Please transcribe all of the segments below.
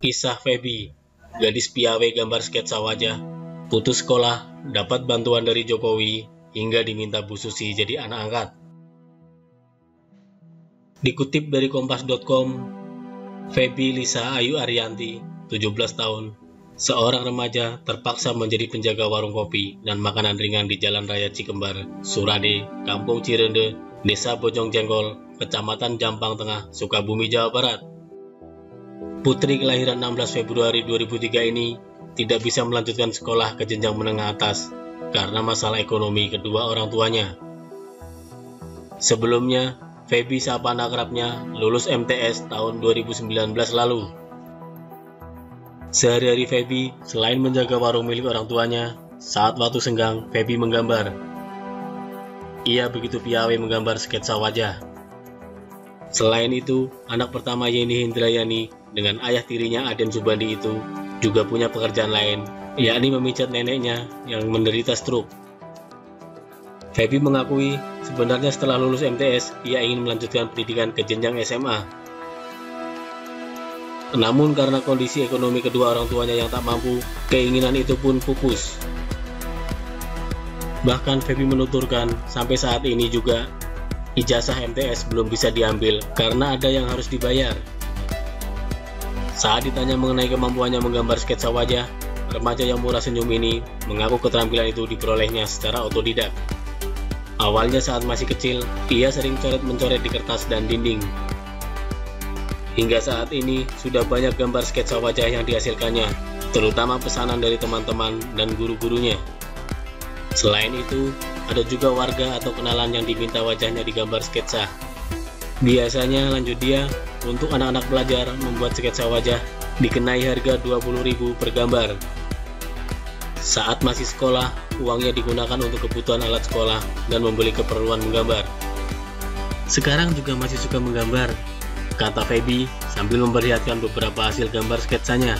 Kisah Feby, gadis piawe gambar sketsa wajah, putus sekolah, dapat bantuan dari Jokowi, hingga diminta Bu Susi jadi anak angkat. Dikutip dari kompas.com, Feby Lisa Ayu Ariyanti, 17 tahun, seorang remaja terpaksa menjadi penjaga warung kopi dan makanan ringan di Jalan Raya Cikembar, Surade, Kampung Cirende, Desa Bojong Jengkol, Kecamatan Jampang Tengah, Sukabumi, Jawa Barat. Putri kelahiran 16 Februari 2003 ini tidak bisa melanjutkan sekolah ke jenjang menengah atas karena masalah ekonomi kedua orang tuanya. Sebelumnya, Feby sapaan akrabnya lulus MTS tahun 2019 lalu. Sehari-hari Feby selain menjaga warung milik orang tuanya, saat waktu senggang Feby menggambar. Ia begitu piawai menggambar sketsa wajah. Selain itu, anak pertama Yeni Hindrayani dengan ayah tirinya Aden Subandi itu juga punya pekerjaan lain, yakni memijat neneknya yang menderita stroke. Feby mengakui sebenarnya setelah lulus MTS, ia ingin melanjutkan pendidikan ke jenjang SMA. Namun karena kondisi ekonomi kedua orang tuanya yang tak mampu, keinginan itu pun pupus. Bahkan Feby menuturkan sampai saat ini juga ijazah MTS belum bisa diambil karena ada yang harus dibayar. Saat ditanya mengenai kemampuannya menggambar sketsa wajah, remaja yang murah senyum ini mengaku keterampilan itu diperolehnya secara otodidak. Awalnya saat masih kecil, ia sering coret-mencoret di kertas dan dinding. Hingga saat ini, sudah banyak gambar sketsa wajah yang dihasilkannya, terutama pesanan dari teman-teman dan guru-gurunya. Selain itu, ada juga warga atau kenalan yang diminta wajahnya digambar sketsa. Biasanya lanjut dia, untuk anak-anak belajar membuat sketsa wajah dikenai harga 20.000 per gambar. Saat masih sekolah, uangnya digunakan untuk kebutuhan alat sekolah dan membeli keperluan menggambar. Sekarang juga masih suka menggambar, kata Feby sambil memperlihatkan beberapa hasil gambar sketsanya.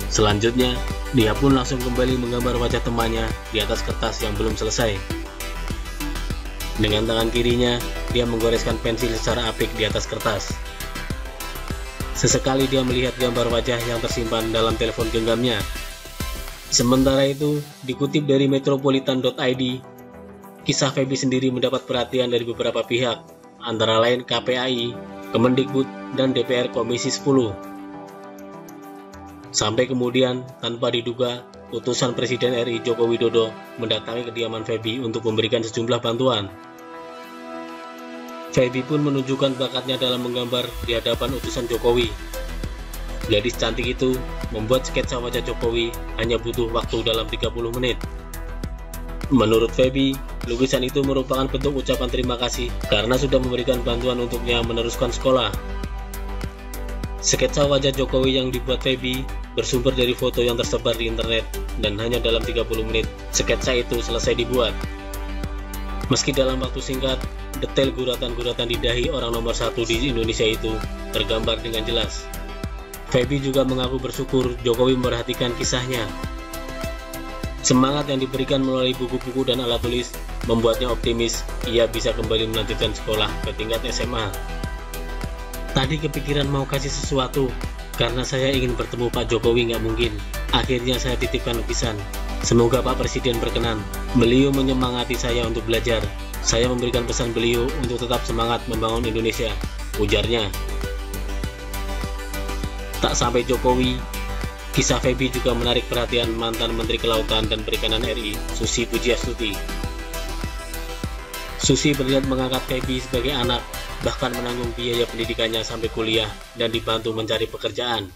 Selanjutnya, dia pun langsung kembali menggambar wajah temannya di atas kertas yang belum selesai. Dengan tangan kirinya, dia menggoreskan pensil secara apik di atas kertas. Sesekali dia melihat gambar wajah yang tersimpan dalam telepon genggamnya. Sementara itu, dikutip dari metropolitan.id, kisah Feby sendiri mendapat perhatian dari beberapa pihak, antara lain KPAI, Kemendikbud, dan DPR Komisi 10. Sampai kemudian, tanpa diduga, utusan Presiden RI Joko Widodo mendatangi kediaman Feby untuk memberikan sejumlah bantuan. Feby pun menunjukkan bakatnya dalam menggambar di hadapan utusan Jokowi. Gadis cantik itu membuat sketsa wajah Jokowi hanya butuh waktu dalam 30 menit. Menurut Feby, lukisan itu merupakan bentuk ucapan terima kasih karena sudah memberikan bantuan untuknya meneruskan sekolah. Sketsa wajah Jokowi yang dibuat Feby bersumber dari foto yang tersebar di internet dan hanya dalam 30 menit sketsa itu selesai dibuat. Meski dalam waktu singkat, detail guratan-guratan di dahi orang nomor 1 di Indonesia itu tergambar dengan jelas. Feby juga mengaku bersyukur Jokowi memperhatikan kisahnya. Semangat yang diberikan melalui buku-buku dan alat tulis membuatnya optimis ia bisa kembali melanjutkan sekolah ke tingkat SMA. Tadi kepikiran mau kasih sesuatu, karena saya ingin bertemu Pak Jokowi nggak mungkin. Akhirnya saya titipkan lukisan. Semoga Pak Presiden berkenan. Beliau menyemangati saya untuk belajar. Saya memberikan pesan beliau untuk tetap semangat membangun Indonesia, ujarnya. Tak sampai Jokowi, kisah Feby juga menarik perhatian mantan Menteri Kelautan dan Perikanan RI, Susi Pujiastuti. Susi berniat mengangkat Feby sebagai anak, bahkan menanggung biaya pendidikannya sampai kuliah dan dibantu mencari pekerjaan.